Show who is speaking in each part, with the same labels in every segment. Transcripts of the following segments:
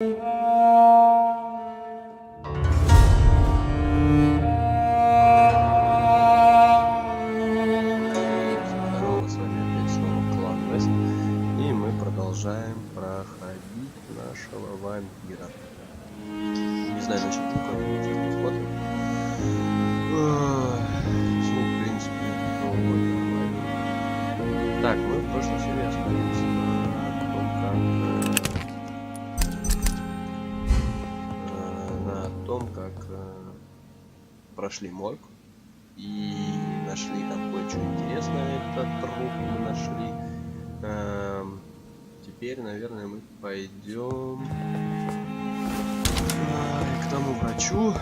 Speaker 1: Здорово, с вами опять снова клан Вест, и мы продолжаем проходить нашего вампира. Не знаю, насчет какой посмотрим. Ну, в принципе, нормально. Так, мы в прошлой серии остановились на том, как прошли морг и нашли там кое-что интересное. Этот труп мы нашли. Теперь, наверное, мы пойдем к тому врачу.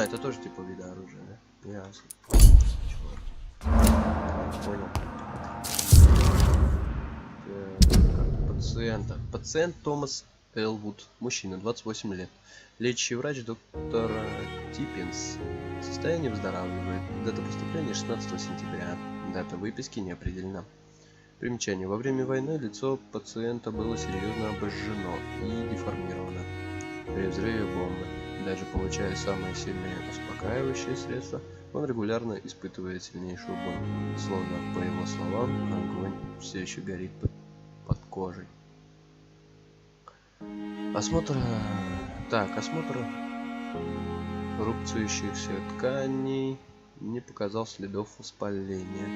Speaker 1: Это тоже типа вида оружия, да? Ясно. Понял. Пациент Томас Элвуд, мужчина, 28 лет. Лечащий врач доктор Типпинс. Состояние выздоравливает. Дата поступления 16 сентября. Дата выписки не определена. Примечание. Во время войны лицо пациента было серьезно обожжено и деформировано при взрыве бомбы. Даже получая самые сильные успокаивающие средства, он регулярно испытывает сильнейшую боль. Словно, по его словам, огонь все еще горит под кожей. Осмотр рубцующихся тканей не показал следов воспаления.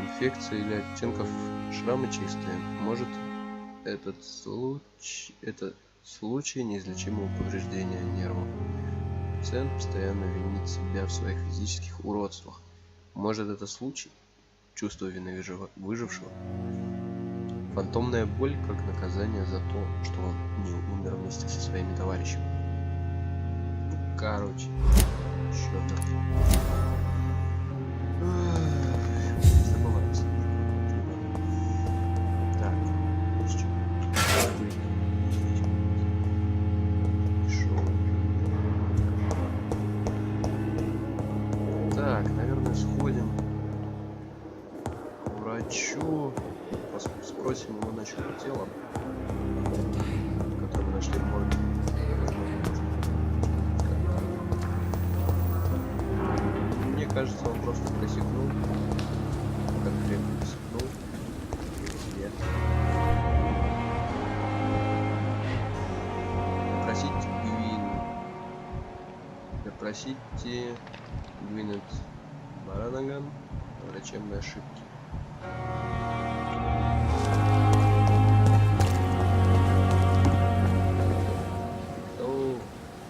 Speaker 1: Инфекции или оттенков шрамы чистые. Может, это случай неизлечимого повреждения нервов. Пациент постоянно винит себя в своих физических уродствах. Может, это случай? Чувство вины выжившего? Фантомная боль как наказание за то, что он не умер вместе со своими товарищами. Короче, чёрт. Забываемся. Так, Так, наверное, сходим к врачу, спросим его насчет тела, которое мы нашли в морге. Мне кажется, он просто просекнул, конкретно просекнул. Допросите Гвинет Баранаган о врачебной ошибке.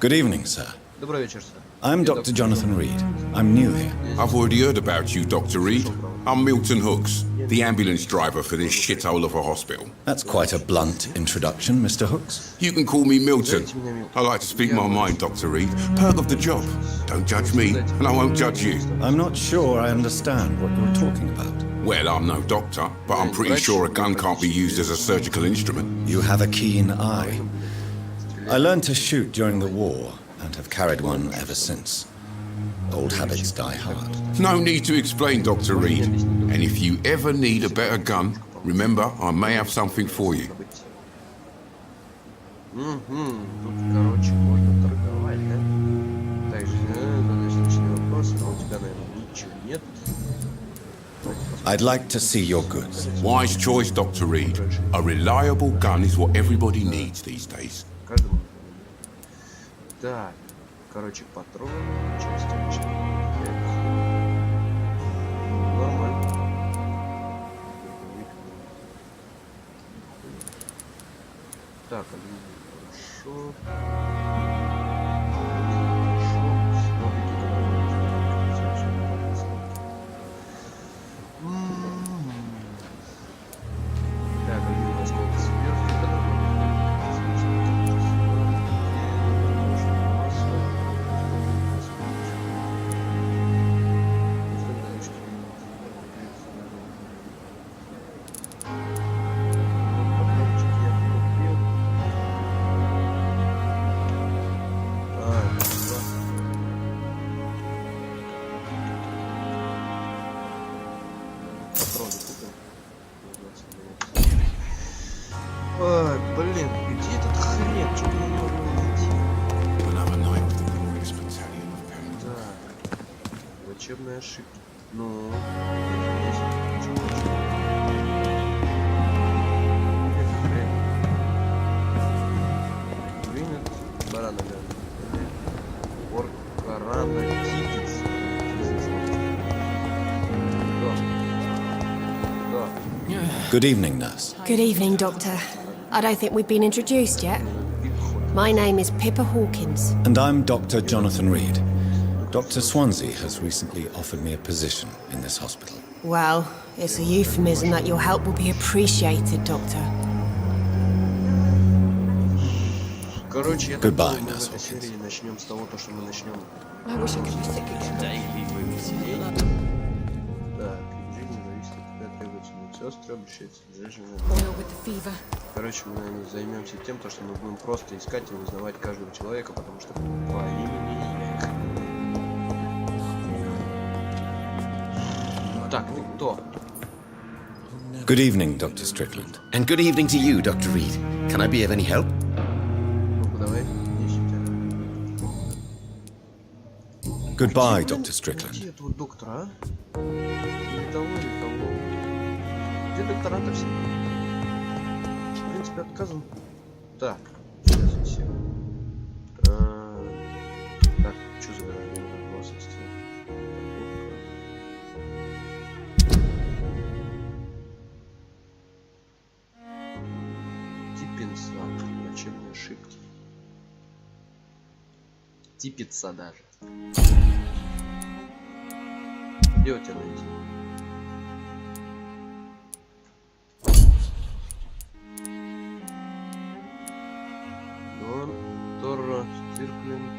Speaker 2: Good evening, sir.
Speaker 1: Добрый вечер, сэр.
Speaker 2: I'm Dr. Jonathan Reed. I'm new here.
Speaker 3: I've already heard about you, Dr. Reed. I'm Milton Hooks, the ambulance driver for this shithole of a hospital.
Speaker 2: That's quite a blunt introduction, Mr. Hooks.
Speaker 3: You can call me Milton. I like to speak my mind, Dr. Reed. Perk of the job. Don't judge me, and I won't judge you.
Speaker 2: I'm not sure I understand what you're talking about.
Speaker 3: Well, I'm no doctor, but I'm pretty sure a gun can't be used as a surgical instrument.
Speaker 2: You have a keen eye. I learned to shoot during the war and have carried one ever since. Old habits die hard.
Speaker 3: No need to explain, Dr. Reed. And if you ever need a better gun, remember, I may have something for you.
Speaker 1: Тут, короче, можно торговать, да? Так, следующий вопрос, но у тебя, наверное, ничего нет.
Speaker 2: I'd like to see your goods.
Speaker 3: Wise choice, Dr. Reed. A reliable gun is what everybody needs these days.
Speaker 1: Так, короче, патроны, часть личных. Так, хорошо. Так, осколки сверху, Врачебная ошибка. Ну, барана, Оркарана, кипец.
Speaker 2: Good evening, nurse.
Speaker 4: Good evening, Doctor. I don't think we've been introduced yet. My name is Pippa Hawkins.
Speaker 2: And I'm Dr. Jonathan Reed. Dr. Swansea has recently offered me a position in this hospital.
Speaker 4: Well, it's a euphemism that your help will be appreciated, Doctor.
Speaker 1: Короче, я
Speaker 2: Goodbye,
Speaker 1: думаю, мы в
Speaker 2: Nurse
Speaker 1: этой
Speaker 2: Hawkins.
Speaker 1: серии начнем с того, что мы начнем.
Speaker 4: I wish I could be sick again.
Speaker 1: Так, жизнь зависит от тебя, требуется медсестры, обращается к женщине.
Speaker 4: Oil with the fever.
Speaker 1: Короче, мы, наверное, займемся тем, то, что мы будем просто искать и узнавать каждого человека, потому что по имени я их. Так, ты кто?
Speaker 2: Good evening, Dr. Strickland.
Speaker 5: And good evening to you, Dr. Reed. Can I be of any help?
Speaker 1: Ну-ка, давай, ищем тебя.
Speaker 2: Goodbye,
Speaker 1: Где
Speaker 2: Dr. Strickland.
Speaker 1: Где этого доктора, а? Или того, или того. Где доктора-то все? В принципе, отказан. Так, сейчас все. Так, что за опасности? Типенса, врачебные ошибки. Типится даже. Где у тебя найти? Доктор Стиркленд,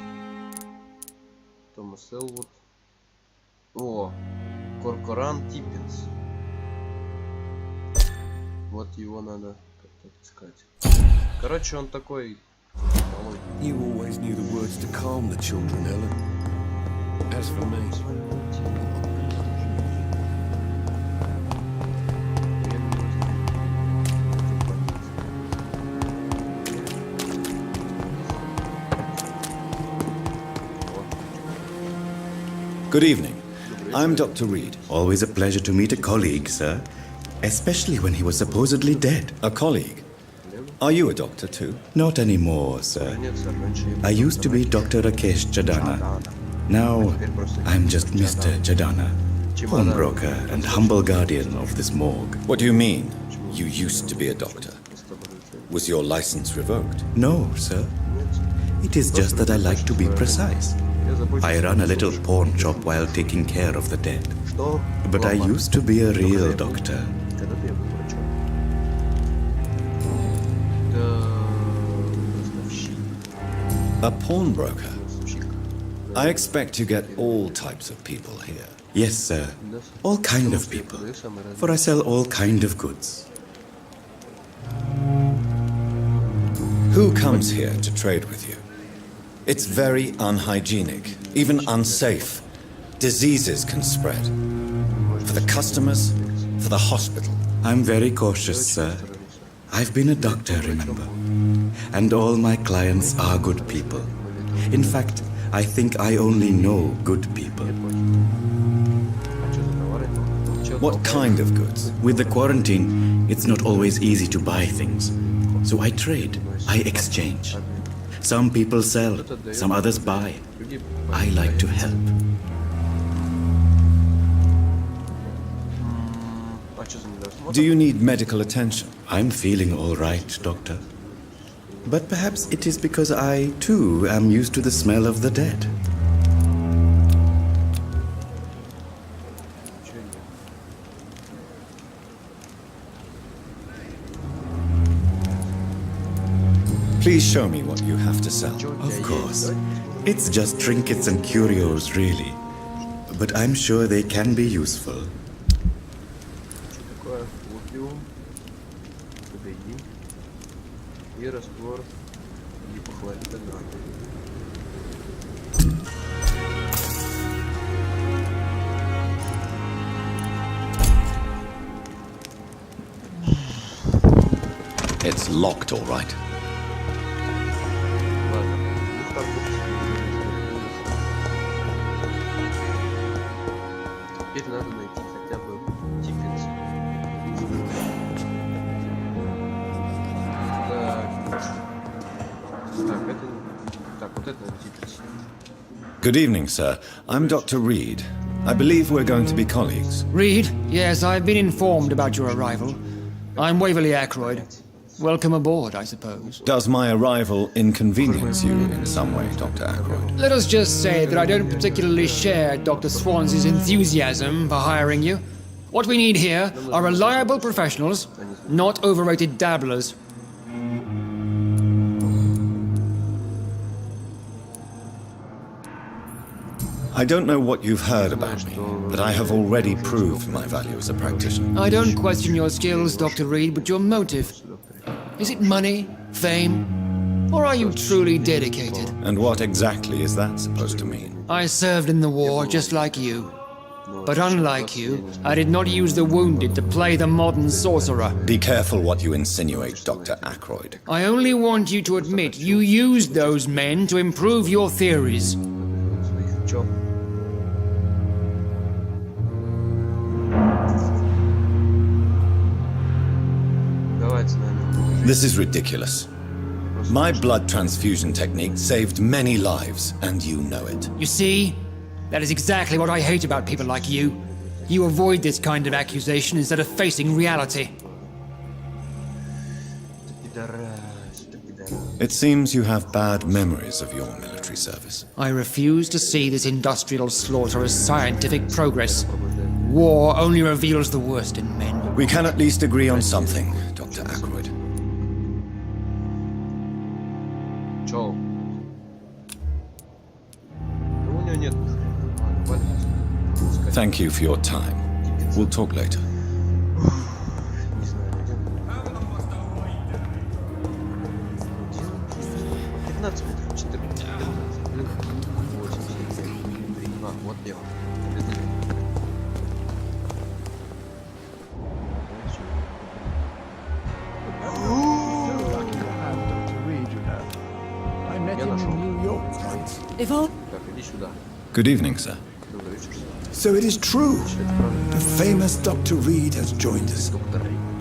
Speaker 1: Томас Элвуд. О, Коркоран Типпинс. Вот его надо как-то искать. Короче, он такой.
Speaker 6: You always knew the words to calm the children, Ellen. As for me,
Speaker 2: Good evening. I'm Dr. Reed.
Speaker 5: Always a pleasure to meet a colleague, sir. Especially when he was supposedly dead.
Speaker 2: A colleague. Are you a doctor too?
Speaker 5: Not anymore, sir. I used to be Dr. Rakesh Jadana. Now, I'm just Mr. Jadana, homebroker and humble guardian of this morgue.
Speaker 2: What do you mean? You used to be a doctor. Was your license revoked?
Speaker 5: No, sir. It is just that I like to be precise. I run a little pawn shop while taking care of the dead. But I used to be a real doctor.
Speaker 2: A pawnbroker? I expect you get all types of people here.
Speaker 5: Yes, sir. All kind of people. For I sell all kind of goods.
Speaker 2: Who comes here to trade with you? It's very unhygienic, even unsafe. Diseases can spread. For the customers, for the hospital.
Speaker 5: I'm very cautious, sir. I've been a doctor, remember. And all my clients are good people. In fact, I think I only know good people.
Speaker 2: What kind of goods?
Speaker 5: With the quarantine, it's not always easy to buy things. So I trade, I exchange. Some people sell, some others buy. I like to help.
Speaker 2: Do you need medical attention?
Speaker 5: I'm feeling all right, doctor. But perhaps it is because I, too, am used to the smell of the dead.
Speaker 2: Please show me what you have to sell.
Speaker 5: Of course. It's just trinkets and curios, really. But I'm sure they can be useful.
Speaker 2: It's locked, all right.
Speaker 1: Так, это... Так, вот это антипец.
Speaker 2: Good evening, sir. I'm Dr. Reed. I believe we're going to be colleagues.
Speaker 7: Reed? Yes, I've been informed about your arrival. I'm Waverly Ackroyd. Welcome aboard, I suppose.
Speaker 2: Does my arrival inconvenience you in some way, Dr. Ackroyd?
Speaker 7: Let us just say that I don't particularly share Dr. Swans's enthusiasm for hiring you. What we need here are reliable professionals, not overrated dabblers.
Speaker 2: I don't know what you've heard about me, but I have already proved my value as a practitioner.
Speaker 7: I don't question your skills, Dr. Reed, but your motive. Is it money, fame, or are you truly dedicated?
Speaker 2: And what exactly is that supposed to mean?
Speaker 7: I served in the war just like you. But unlike you, I did not use the wounded to play the modern sorcerer.
Speaker 2: Be careful what you insinuate, Dr. Ackroyd.
Speaker 7: I only want you to admit you used those men to improve your theories.
Speaker 1: Чё? Давайте, наверное.
Speaker 2: This is ridiculous. My blood transfusion technique saved many lives, and you know it.
Speaker 7: You see? That is exactly what I hate about people like you. You avoid this kind of accusation instead of facing reality.
Speaker 2: It seems you have bad memories of your military service.
Speaker 7: I refuse to see this industrial slaughter as scientific progress. War only reveals the worst in men.
Speaker 2: We can at least agree on something, Dr. Ackroyd.
Speaker 1: Чё? Ну, у него нет нихуя. Ладно, валить.
Speaker 2: Thank you for your time. We'll talk later.
Speaker 1: Не знаю, где. 15 метров, 14, 15, 8, 7, 3, 2, вот лево. Я нашел. Так, иди сюда.
Speaker 2: Good evening, sir.
Speaker 1: Добрый вечер.
Speaker 8: So it is true. The famous Dr. Reed has joined us.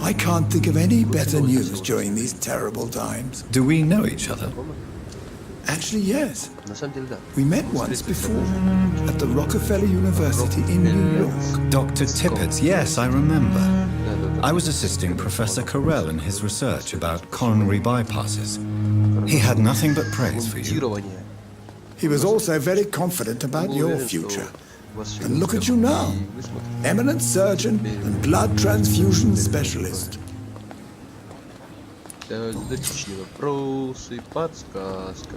Speaker 8: I can't think of any better news during these terrible times.
Speaker 2: Do we know each other?
Speaker 8: Actually, yes.
Speaker 1: На самом деле, да.
Speaker 8: We met once before at the Rockefeller University in New York.
Speaker 2: Dr. Tippett, yes, I remember. I was assisting Professor Carell in his research about coronary bypasses. He had nothing but praise for you.
Speaker 1: Монтирование.
Speaker 8: He was also very confident about your future. And look at you now, eminent surgeon and blood transfusion specialist.
Speaker 1: Датичные вопросы, подсказка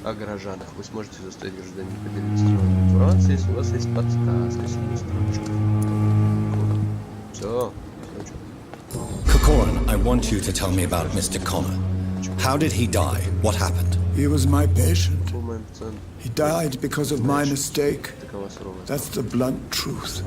Speaker 1: о горожанах. Вы сможете заставить гражданина поделиться информацией, если у вас есть подсказка. Все.
Speaker 2: Corcoran, I want you to tell me about Mr. Connor. How did he die? What happened?
Speaker 8: He was my patient. He died because of my mistake. That's the blunt truth.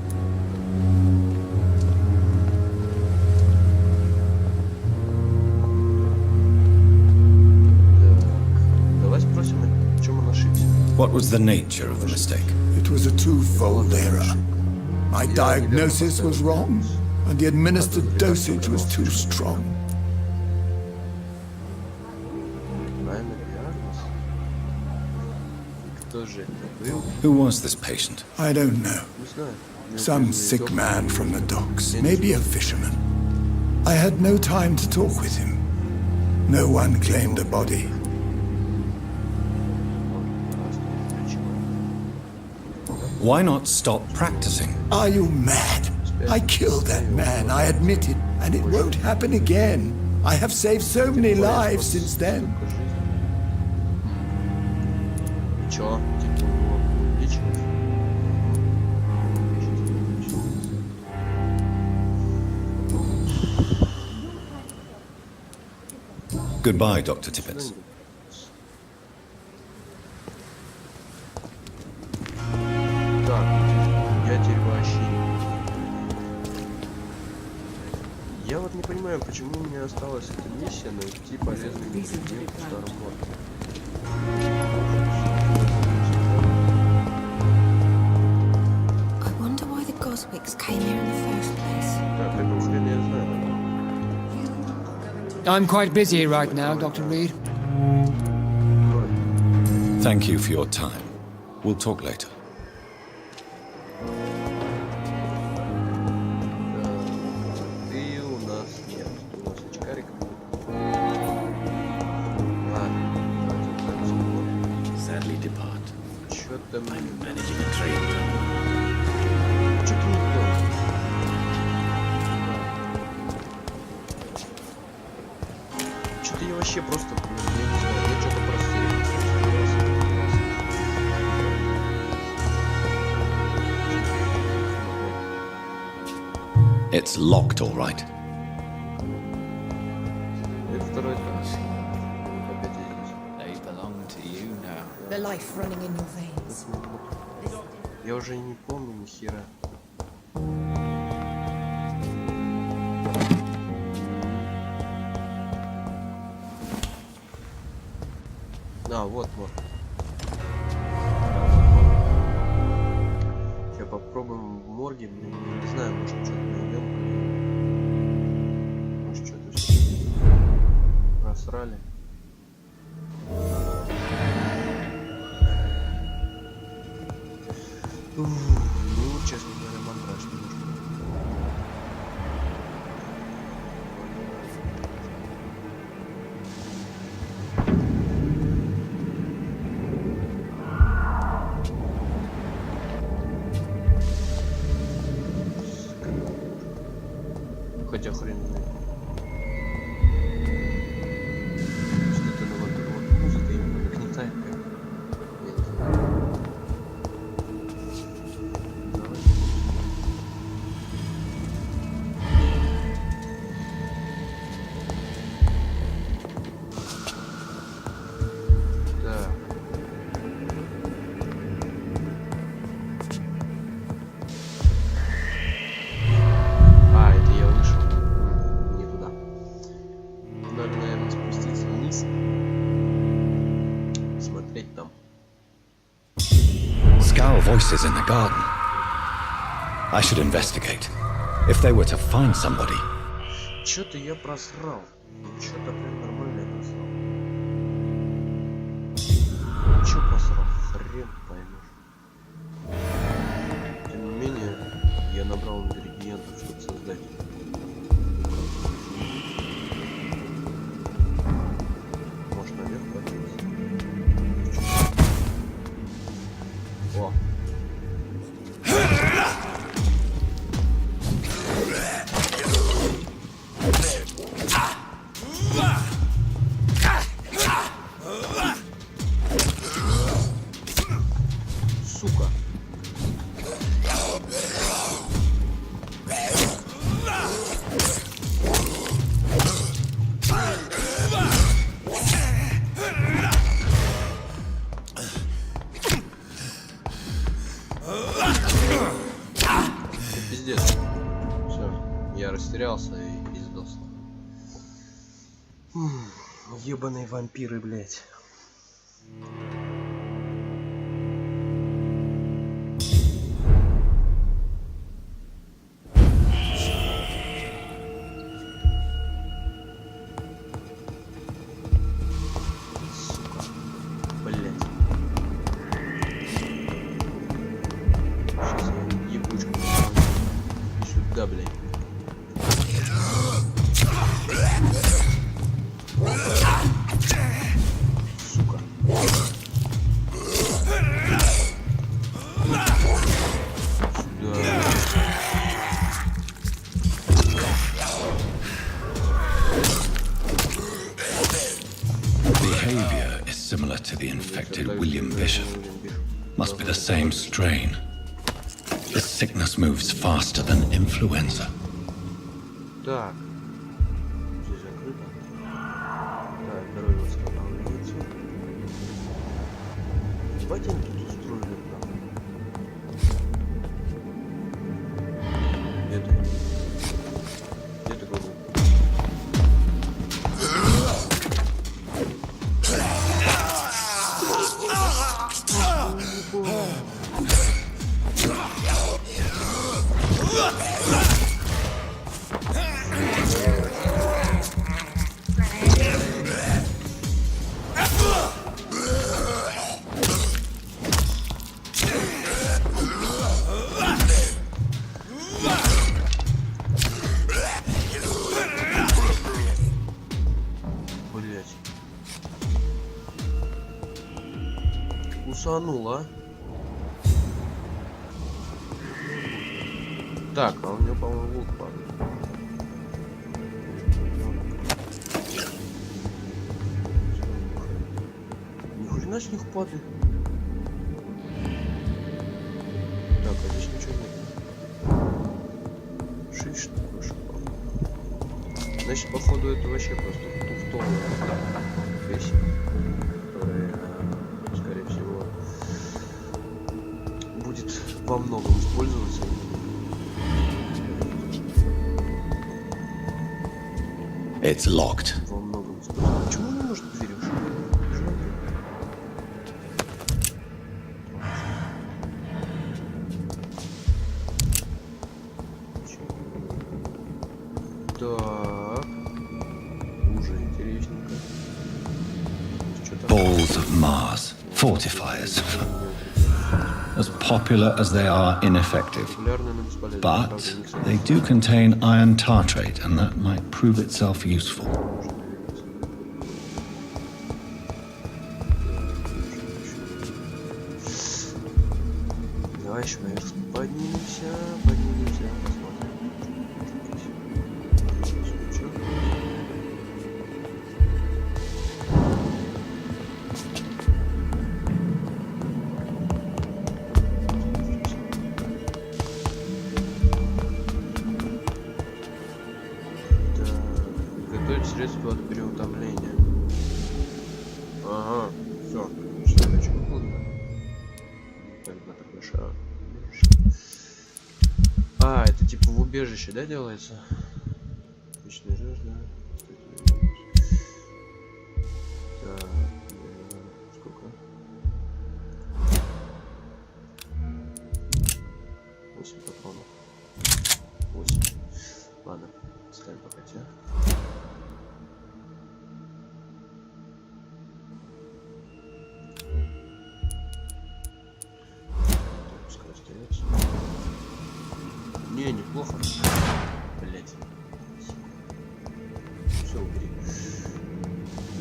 Speaker 2: What was the nature of the mistake?
Speaker 8: It was a twofold error. My diagnosis was wrong, and the administered dosage was too strong.
Speaker 2: Who was this patient?
Speaker 8: I don't know. Some sick man from the docks, maybe a fisherman. I had no time to talk with him. No one claimed a body.
Speaker 2: Why not stop practicing?
Speaker 8: Are you mad? I killed that man, I admit it, and it won't happen again. I have saved so many lives since then.
Speaker 2: Goodbye, Dr. Tippett.
Speaker 1: Я вот не понимаю, почему у меня осталась эта миссия найти полезный ингредиент в старом моде.
Speaker 4: I wonder why the Goswicks came here in the first place.
Speaker 1: Так, это хрен я знаю.
Speaker 7: I'm quite busy right now, Dr. Reed.
Speaker 2: Thank you for your time. We'll talk later.
Speaker 1: И у нас нет. У нас очкарик. Ладно, давайте так.
Speaker 5: Sadly depart.
Speaker 1: Чё-то мне...
Speaker 5: I'm managing a trade.
Speaker 1: Чё-то не то. Чё-то я вообще просто... Я не знаю, я что-то просто...
Speaker 2: It's locked, all right.
Speaker 1: Это второй этаж. Опять здесь.
Speaker 5: They belong to you now.
Speaker 4: The life running in your veins.
Speaker 1: Я уже не помню ни хера. А, вот. Сейчас попробуем в морге, блин, я не знаю, может что-то найдем. Может что-то все просрали. Ну, честно говоря, мандраж немножко. Хотя хрен знает. Что-то на вот музыка именно нагнетает как. Я не знаю. Давай. Так. А, это я вышел. Не туда. Надо, наверное, спуститься вниз. Смотреть там.
Speaker 2: Scowl voices in the garden. I should investigate. If they were to find somebody,
Speaker 1: Чё-то я просрал. Чё-то прям нормально я просрал. Чё просрал? Хрен поймешь. Тем не менее, я набрал ингредиентов, чтобы создать. Может, наверх подняться? О! Сука! Пиздец. Все, я растерялся и пиздос. Ебаные вампиры, блять. Сука. Блять. Сейчас я ебучку сюда, блять. Сука. Сюда.
Speaker 2: behavior is similar to the infected William Bishop. Must be the same strain. This sickness moves faster than influenza.
Speaker 1: Так. Здесь закрыто. Так, здоровье восстанавливается. Давайте они тут устроили прям. Где ты? Где ты, Google? Кусанула. Так, а у него, по-моему, лук падает. Ни хрена с них падает. Так, а здесь ничего нет. 6 штук вышел. Значит, походу, это вообще просто туфтовая вещь, которая, скорее всего, будет во многом использоваться.
Speaker 2: It's locked.
Speaker 1: Во многом использоваться. Почему он не может дверь ушить? Так. Уже интересненько.
Speaker 2: Balls of Mars. Fortifiers. As popular as they are ineffective. But they do contain iron tartrate, and that might prove itself useful.
Speaker 1: Давай еще наверх поднимемся, посмотрим. Готовить средства от переутомления. Ага, все. Что хочу выполнить. Когда такой шаг. А, это типа в убежище, да, делается? Отличная жажда. Так, сколько? 8 патронов. 8. Ладно, ставим пока тебя. Пускай остается. Не, неплохо. Блять. Все, убери.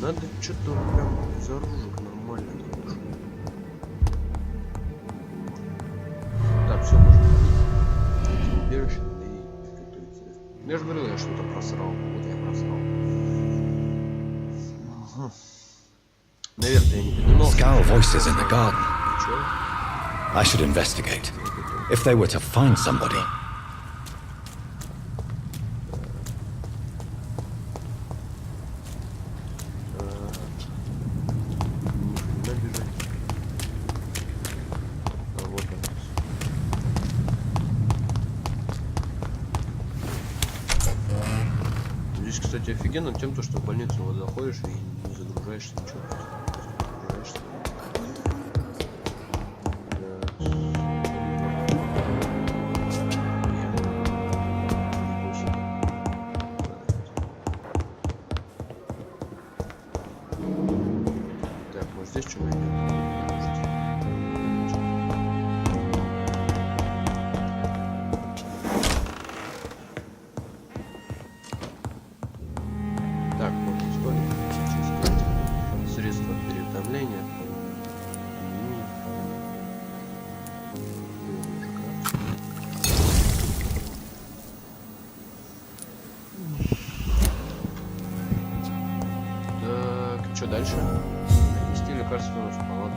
Speaker 1: Надо что-то прям за оружие нормально. Так, все, можно идти в убежище и готовиться. Я же говорил, я что-то просрал. Вот я просрал. Ага. Наверное, я не придумал.
Speaker 2: Scowl voices in the garden.
Speaker 1: Чё?
Speaker 2: I should investigate. If they were to find somebody.
Speaker 1: Здесь, кстати, офигенно тем, что в больницу вот заходишь и не загружаешься ничего. Загружаешься. Так, может здесь что найдем? Так, вот история. Средства переутомления. Так, что дальше? Принести лекарство в палату.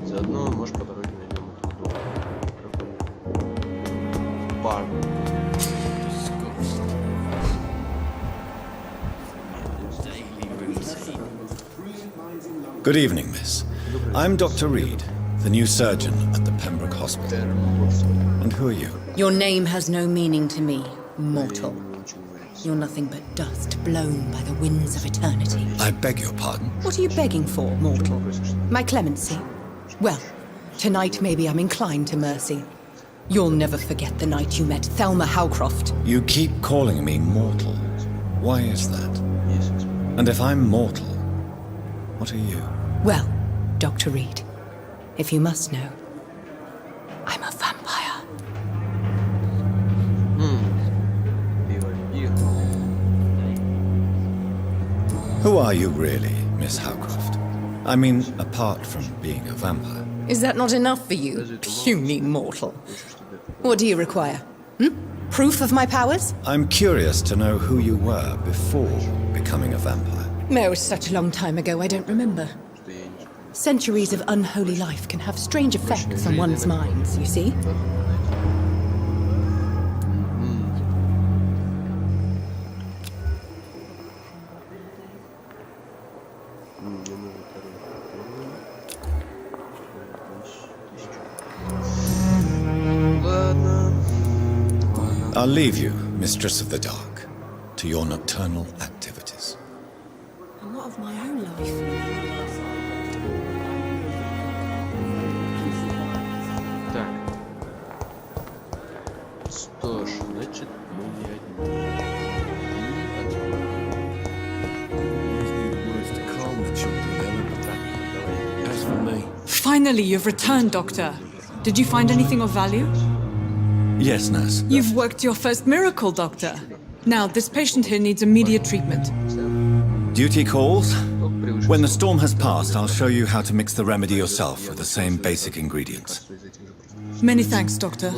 Speaker 1: Заодно, может, по дороге найдем эту бар.
Speaker 2: Good evening, miss. I'm Dr. Reed, the new surgeon at the Pembroke Hospital. And who are you?
Speaker 9: Your name has no meaning to me, mortal. You're nothing but dust blown by the winds of eternity.
Speaker 2: I beg your pardon.
Speaker 9: What are you begging for, mortal? My clemency? Well, tonight maybe I'm inclined to mercy. You'll never forget the night you met Thelma Howcroft.
Speaker 2: You keep calling me mortal. Why is that? And if I'm mortal, what are you?
Speaker 9: Well, Dr. Reed, if you must know, I'm a vampire.
Speaker 2: Who are you really, Miss Howcroft? I mean, apart from being a vampire.
Speaker 9: Is that not enough for you, puny mortal? What do you require? Proof of my powers?
Speaker 2: I'm curious to know who you were before becoming a vampire.
Speaker 9: No, such a long time ago, I don't remember. Centuries of unholy life can have strange effects on one's minds, you see?
Speaker 2: I'll leave you, Mistress of the Dark, to your nocturnal activities.
Speaker 4: And what of my own life?
Speaker 1: Так. Что ж, значит, мы не одни.
Speaker 6: As for me,
Speaker 10: Finally, you've returned, Doctor. Did you find anything of value?
Speaker 2: Yes, nurse.
Speaker 10: You've worked your first miracle, Doctor. Now, this patient here needs immediate treatment.
Speaker 2: Duty calls. When the storm has passed, I'll show you how to mix the remedy yourself with the same basic ingredients.
Speaker 10: Many thanks, Doctor.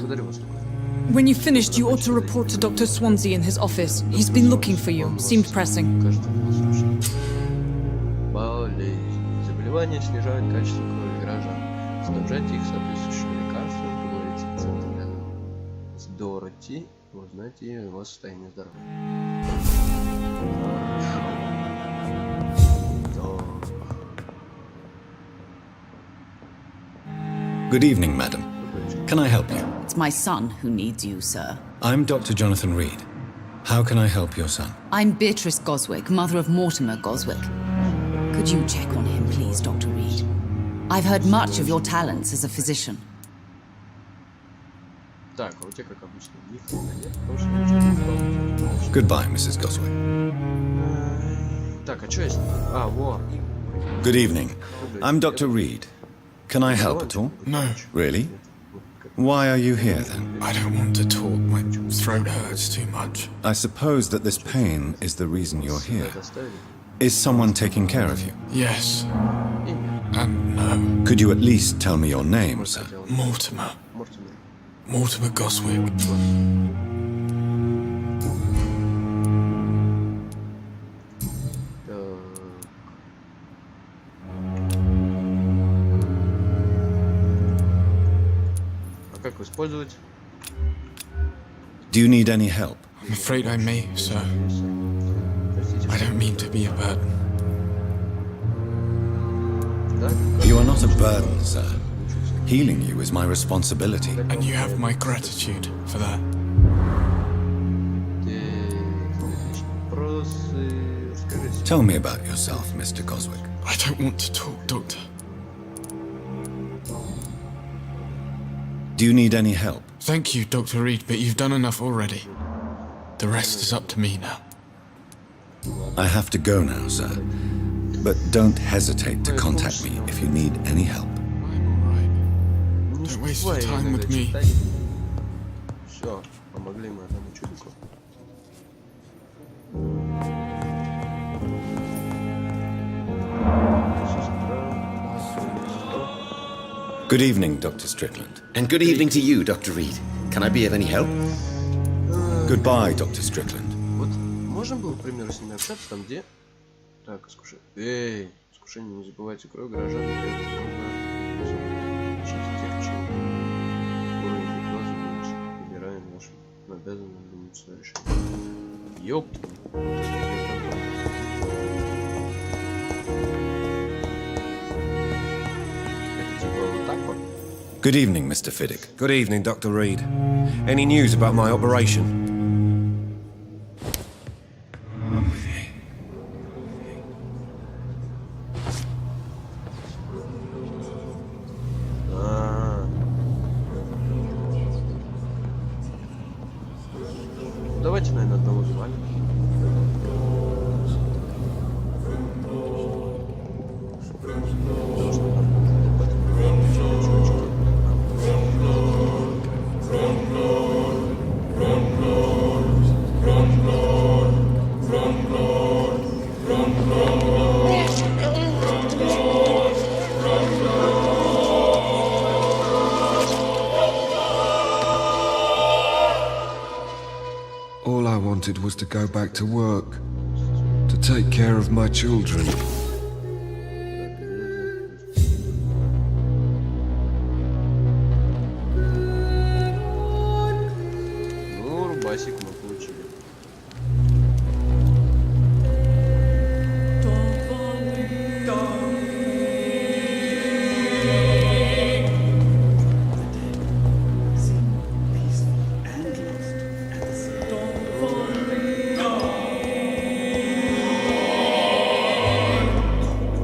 Speaker 10: When you've finished, you ought to report to Dr. Swansea in his office. He's been looking for you. Seemed pressing.
Speaker 1: Болезнь. Заболевания снижают качество крови граждан. Снабжайте их соответствующими лекарствами, поговорите с центром рядом с Дороти, узнайте его состояние здоровья.
Speaker 2: Good evening, madam. Can I help you?
Speaker 11: It's my son who needs you, sir.
Speaker 2: I'm Dr. Jonathan Reed. How can I help your son?
Speaker 11: I'm Beatrice Goswick, mother of Mortimer Goswick. Could you check on him, please, Dr. Reed? I've heard much of your talents as a physician.
Speaker 1: Так, а у тебя как обычно никого нет, потому что ничего.
Speaker 2: Goodbye, Mrs. Goswick.
Speaker 1: Так, а что я с ним? А, во.
Speaker 2: Good evening. I'm Dr. Reed. Can I help at all?
Speaker 8: No,
Speaker 2: Really? Why are you here then?
Speaker 8: I don't want to talk. My throat hurts too much.
Speaker 2: I suppose that this pain is the reason you're here. Is someone taking care of you?
Speaker 8: Yes. And no.
Speaker 2: Could you at least tell me your name, sir?
Speaker 8: Mortimer. Mortimer Goswick.
Speaker 1: Как использовать?
Speaker 2: Do you need any help?
Speaker 8: I'm afraid I may, sir. I don't mean to be a burden.
Speaker 2: You are not a burden, sir. Healing you is my responsibility.
Speaker 8: And you have my gratitude for that.
Speaker 2: Tell me about yourself, Mr. Goswick.
Speaker 8: I don't want to talk, Doctor.
Speaker 2: Do you need any help?
Speaker 8: Thank you, Dr. Reed, but you've done enough already. The rest is up to me now.
Speaker 2: I have to go now, sir. But don't hesitate to contact me if you need any help.
Speaker 8: I'm alright. Don't waste your time with me.
Speaker 1: Все, помогли мы одному чудику.
Speaker 2: Good evening, Dr. Strickland.
Speaker 12: And good evening to you, Dr. Reed. Can I be of any help?
Speaker 2: Goodbye, Dr. Strickland.
Speaker 1: Вот можно было, к примеру, с ними общаться там, где... Так, искушение. Эй, искушение, не забывайте кровь горожан. Уровень глаза меньше. Выбираем нашим обязанным свое решение. Ёпта. Это типа вот так вот.
Speaker 2: Good evening, Mr. Fiddick.
Speaker 6: good evening, Dr. Reed. Any news about my operation?
Speaker 1: Давайте, наверное, одного звали.
Speaker 6: wanted was to go back to work, to take care of my children.
Speaker 1: Ну, рубасик мы получили.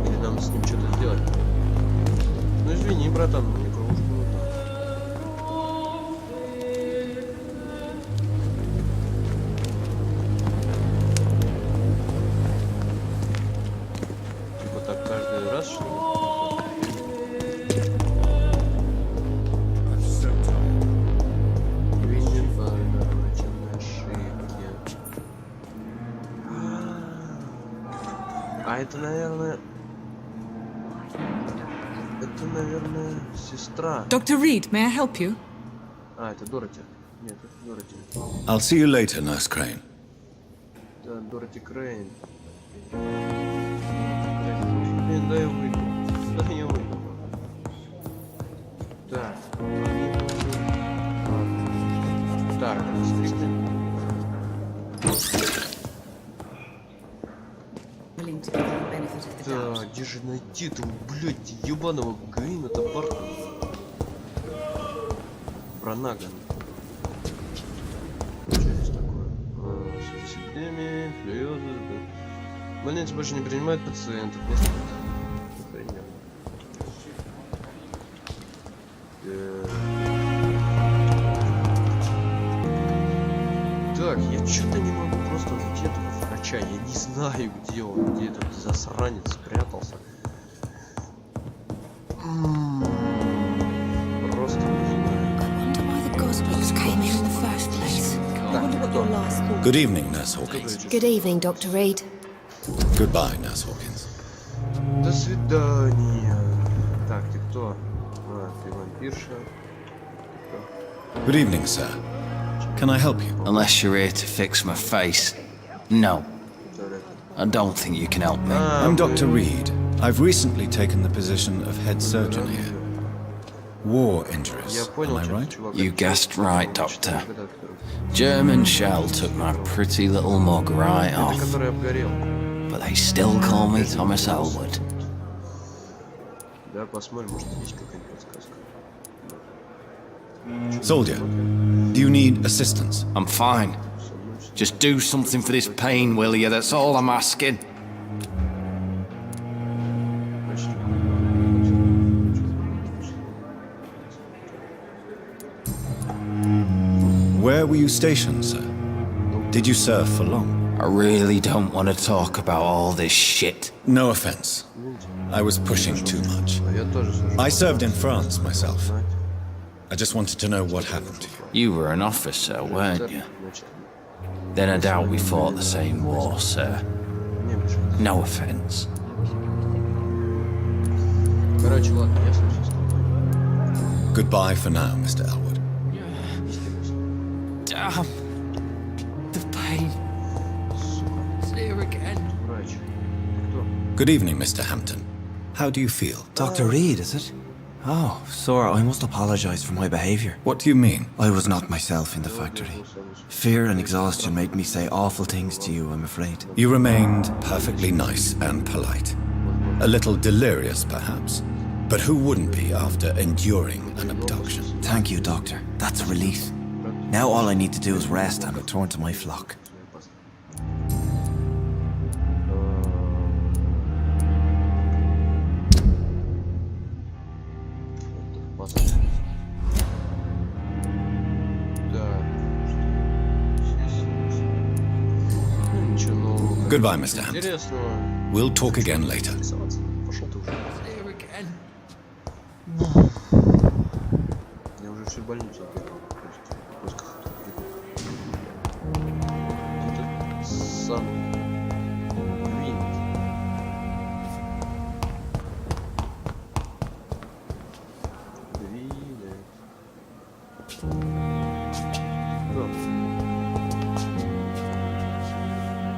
Speaker 1: Или нам с ним что-то сделать? Ну извини, братан, мне кровушку нужно. Типа так каждый раз, что ли? А это, наверное... Это, наверное, сестра.
Speaker 10: Dr. Reed, may I help you?
Speaker 1: А, это Дороти. Нет, это Дороти.
Speaker 2: I'll see you later, Nurse Crane.
Speaker 1: Да, Дороти Крейн. Блин, дай я выйду. Дай я выйду. Так. Так, стрикты.
Speaker 11: Willing to give you the benefit of the doubt.
Speaker 1: Так, где же найти этого, блядь, ебаного Гейна-то Барта? Бранаган. Что здесь такое? С эпидемией, флюозы. Больница больше не принимает пациентов. Охрененно. Так, я что-то не могу просто найти этого врача. Я не знаю, где он, где этот засранец спрятался. Просто не знаю.
Speaker 2: Good evening, Nurse Hawkins.
Speaker 4: Good evening, Dr. Reed.
Speaker 2: Goodbye, Nurse Hawkins.
Speaker 1: До свидания. Так, ты кто? А, ты вампирша.
Speaker 2: Good evening, sir. Can I help you?
Speaker 13: Unless you're here to fix my face. No. I don't think you can help me.
Speaker 2: I'm Dr. Reed. I've recently taken the position of head surgeon here. War injuries, am I right?
Speaker 13: You guessed right, Doctor. German shell took my pretty little mug right off. But they still call me Thomas Elwood.
Speaker 1: Да, посмотрим, может есть какая-нибудь подсказка.
Speaker 2: Soldier, do you need assistance?
Speaker 13: I'm fine. Just do something for this pain, will you? That's all I'm asking.
Speaker 2: Where were you stationed, sir? Did you serve for long?
Speaker 13: I really don't want to talk about all this shit.
Speaker 2: No offense. I was pushing too much. I served in France myself. I just wanted to know what happened to you.
Speaker 13: You were an officer, weren't you? Then I doubt we fought the same war, sir. No offense.
Speaker 2: Goodbye for now, Mr. Elwood.
Speaker 13: Damn. The pain. It's here again.
Speaker 2: Good evening, Mr. Hampton. How do you feel?
Speaker 14: Dr. Reed, is it? Oh, sir, I must apologize for my behavior.
Speaker 2: What do you mean?
Speaker 14: I was not myself in the factory. Fear and exhaustion made me say awful things to you, I'm afraid.
Speaker 2: You remained perfectly nice and polite. A little delirious, perhaps. But who wouldn't be after enduring an abduction?
Speaker 14: Thank you, Doctor. That's a relief. Now all I need to do is rest and return to my flock.
Speaker 2: Goodbye, Mr. Hampton. We'll talk again later.
Speaker 1: Я уже всю больницу оббегал. Сам Винт.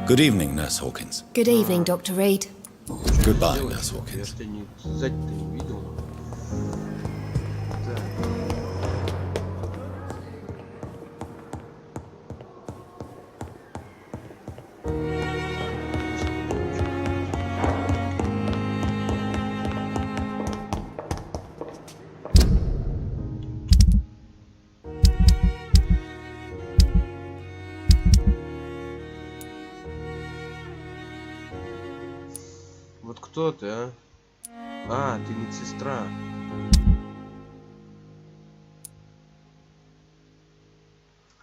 Speaker 2: Good evening, Nurse Hawkins.
Speaker 4: Good evening, Dr. Reed.
Speaker 2: Goodbye, Nurse Hawkins.
Speaker 1: Вот кто ты, а? А, ты медсестра.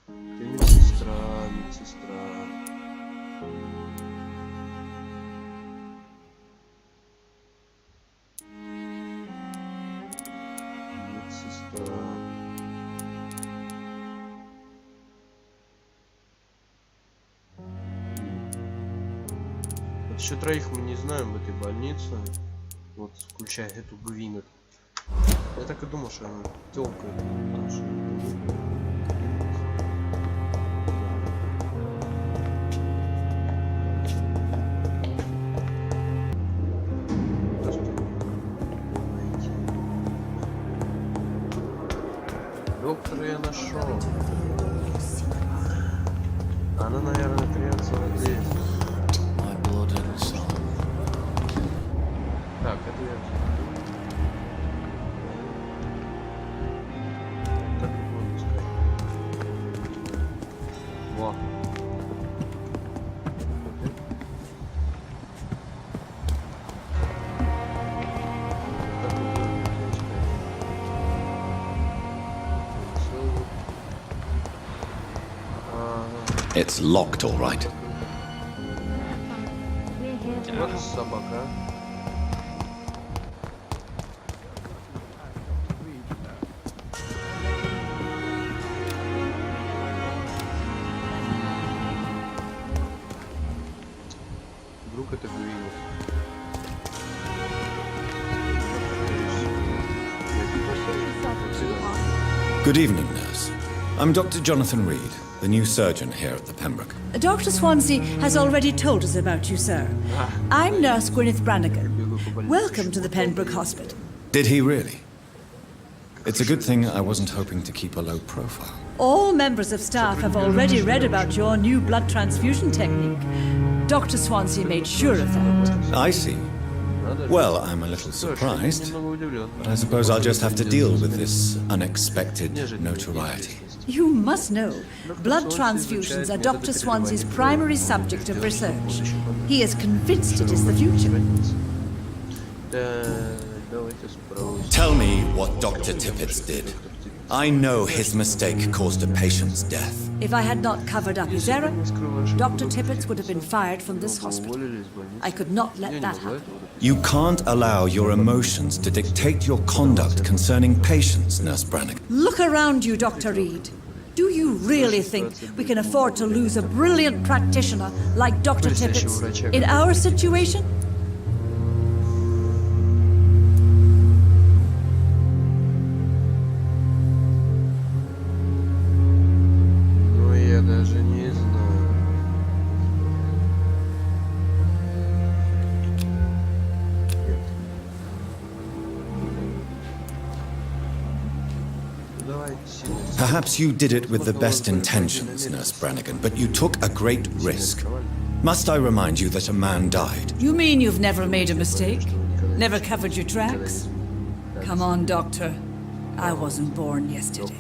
Speaker 1: Ты медсестра, медсестра. Медсестра. Вот еще троих мы не знаем в этой больнице. Вот, включая эту Гвинет. Я так и думал, что она тёлка. Доктора я нашел. Она, наверное, прячется вот здесь. Так, это я. Так, вот, пускай. Во.
Speaker 2: It's locked, all right.
Speaker 1: Вот собака. Вдруг это Гвинет.
Speaker 2: Good evening, nurse. I'm Dr. Jonathan Reed, the new surgeon here at the Pembroke.
Speaker 15: Dr. Swansea has already told us about you, sir. I'm Nurse Gwyneth Brannigan. Welcome to the Pembroke Hospital.
Speaker 2: Did he really? It's a good thing I wasn't hoping to keep a low profile.
Speaker 15: All members of staff have already read about your new blood transfusion technique. Dr. Swansea made sure of that.
Speaker 2: I see. Well, I'm a little surprised, but I suppose I'll just have to deal with this unexpected notoriety.
Speaker 15: You must know, blood transfusions are Dr. Swansea's primary subject of research. He is convinced it is the future.
Speaker 2: Tell me what Dr. Tippett did. I know his mistake caused a patient's death.
Speaker 15: If I had not covered up his error, Dr. Tippett would have been fired from this hospital. I could not let that happen.
Speaker 2: You can't allow your emotions to dictate your conduct concerning patients, Nurse Brannigan.
Speaker 15: Look around you, Dr. Reed. Do you really think we can afford to lose a brilliant practitioner like Dr. Tippett in our situation?
Speaker 2: Perhaps you did it with the best intentions, Nurse Brannigan, but you took a great risk. Must I remind you that a man died?
Speaker 15: You mean you've never made a mistake? Never covered your tracks? Come on, Doctor. I wasn't born yesterday.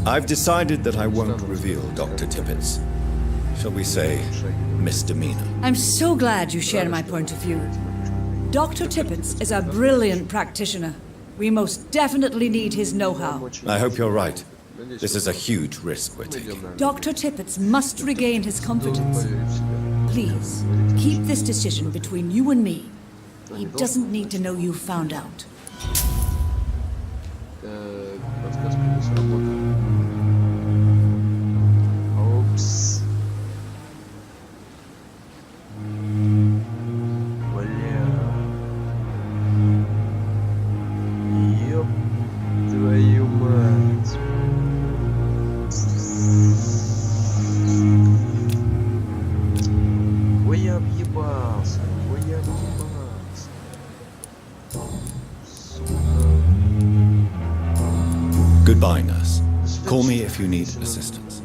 Speaker 2: I've decided that I won't reveal Dr. Tippett's, shall we say, misdemeanor.
Speaker 15: I'm so glad you share my point of view. Dr. Tippett is a brilliant practitioner. We most definitely need his know-how.
Speaker 2: I hope you're right. This is a huge risk we're taking.
Speaker 15: Dr. Tippett must regain his confidence. Please, keep this decision between you and me. He doesn't need to know you found out.
Speaker 2: Goodbye, nurse. Call me if you need assistance.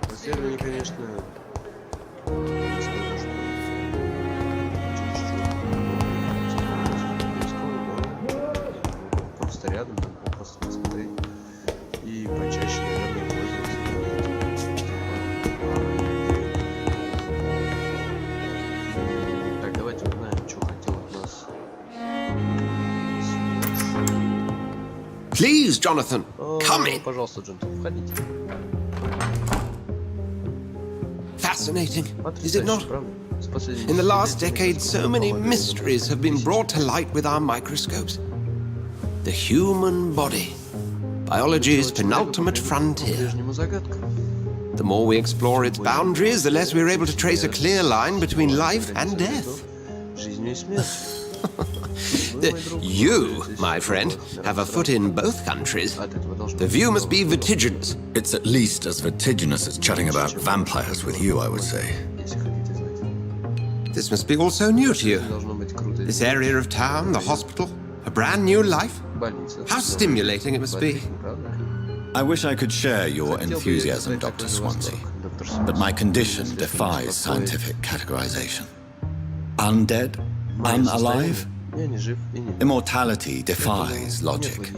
Speaker 1: Расследование, конечно, просто рядом, просто посмотреть и почаще, наверное, пользоваться. Так, давайте узнаем, что хотел от нас.
Speaker 16: Please, Jonathan, come in.
Speaker 1: Пожалуйста, Джонатан, входите.
Speaker 16: Fascinating, is it not? In the last decade, so many mysteries have been brought to light with our microscopes. The human body, biology's penultimate frontier. The more we explore its boundaries, the less we're able to trace a clear line between life and death. You, my friend, have a foot in both countries. The view must be vertiginous.
Speaker 2: It's at least as vertiginous as chatting about vampires with you, I would say.
Speaker 16: This must be all so new to you. This area of town, the hospital, a brand new life. How stimulating it must be.
Speaker 2: I wish I could share your enthusiasm, Dr. Swansea, but my condition defies scientific categorization. Undead? Unalive? Immortality defies logic.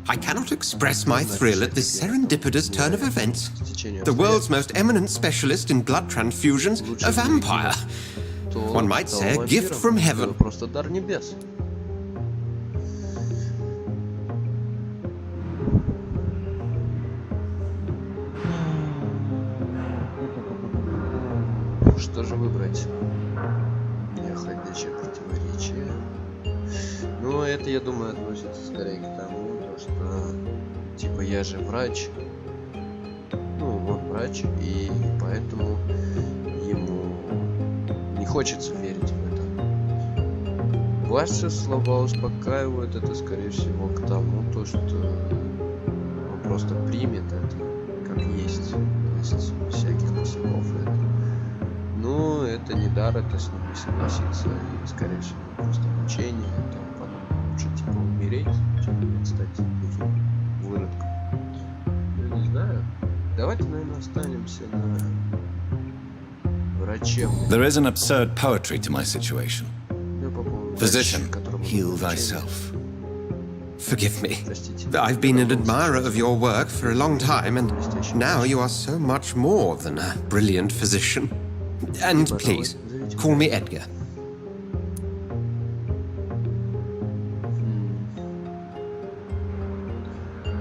Speaker 16: I cannot express my thrill at this serendipitous turn of events. The world's most eminent specialist in blood transfusions, a vampire. One might say a gift from heaven.
Speaker 1: Что же выбрать? Неходячее противоречие. Ну, это, я думаю, относится скорее к тому, что, типа, я же врач. Ну, он врач, и поэтому ему не хочется верить в это. Ваши слова успокаивают, это, скорее всего, к тому, то, что он просто примет это, как есть, без всяких косяков. Ну, это не дар, это с ним не согласиться, и, скорее всего, просто лечение, там, потом лучше, типа, умереть, чем стать таким выродком. Ну, не знаю. Давайте, наверное, останемся на врачебной.
Speaker 2: There is an absurd poetry to my situation. Physician, heal thyself.
Speaker 16: Forgive me. I've been an admirer of your work for a long time, and now you are so much more than a brilliant physician. And please, call me Edgar.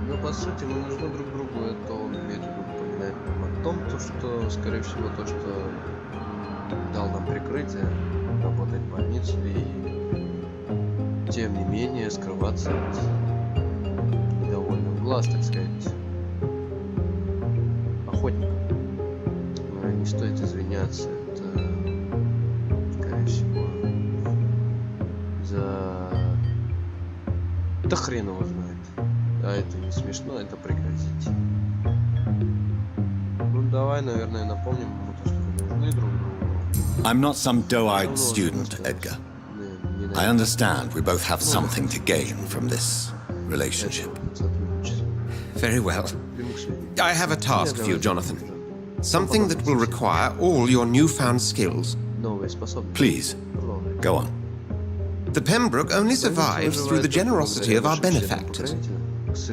Speaker 1: Ну, по сути, мы нужны друг другу, это он имеет в виду, напоминает нам о том, что, скорее всего, то, что дал нам прикрытие, работать в больнице, и тем не менее скрываться от недовольных глаз, так сказать, охотников. Не стоит извиняться, это, скорее всего, за... Да хрен его знает. А это не смешно, это прекратить. Ну давай, наверное, напомним ему то, что мы нужны друг другу.
Speaker 2: I'm not some doe-eyed student, Edgar. I understand we both have something to gain from this relationship.
Speaker 16: Very well. I have a task for you, Jonathan. Something that will require all your newfound skills.
Speaker 2: Please, go on.
Speaker 16: The Pembroke only survives through the generosity of our benefactors.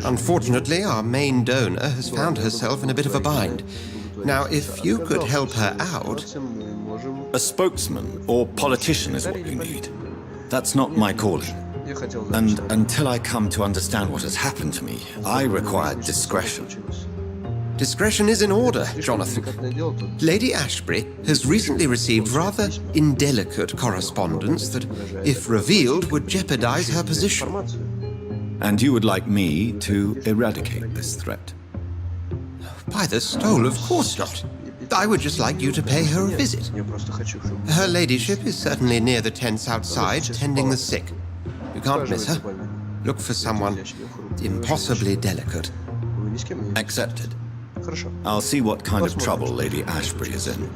Speaker 16: Unfortunately, our main donor has found herself in a bit of a bind. Now, if you could help her out...
Speaker 2: A spokesman or politician is what you need. That's not my calling. And until I come to understand what has happened to me, I require discretion.
Speaker 16: Discretion is in order, Jonathan. Lady Ashbury has recently received rather indelicate correspondence that, if revealed, would jeopardize her position.
Speaker 2: And you would like me to eradicate this threat?
Speaker 16: By the stole, of course not. I would just like you to pay her a visit. Her ladyship is certainly near the tents outside, tending the sick. You can't miss her. Look for someone impossibly delicate.
Speaker 2: Accepted. I'll see what kind of trouble Lady Ashbury is in.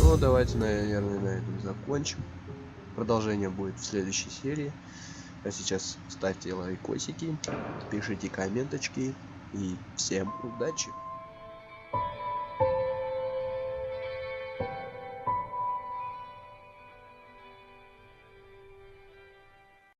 Speaker 1: Ну, давайте, наверное, на этом закончим. Продолжение будет в следующей серии. А сейчас ставьте лайкосики, пишите комменточки и всем удачи!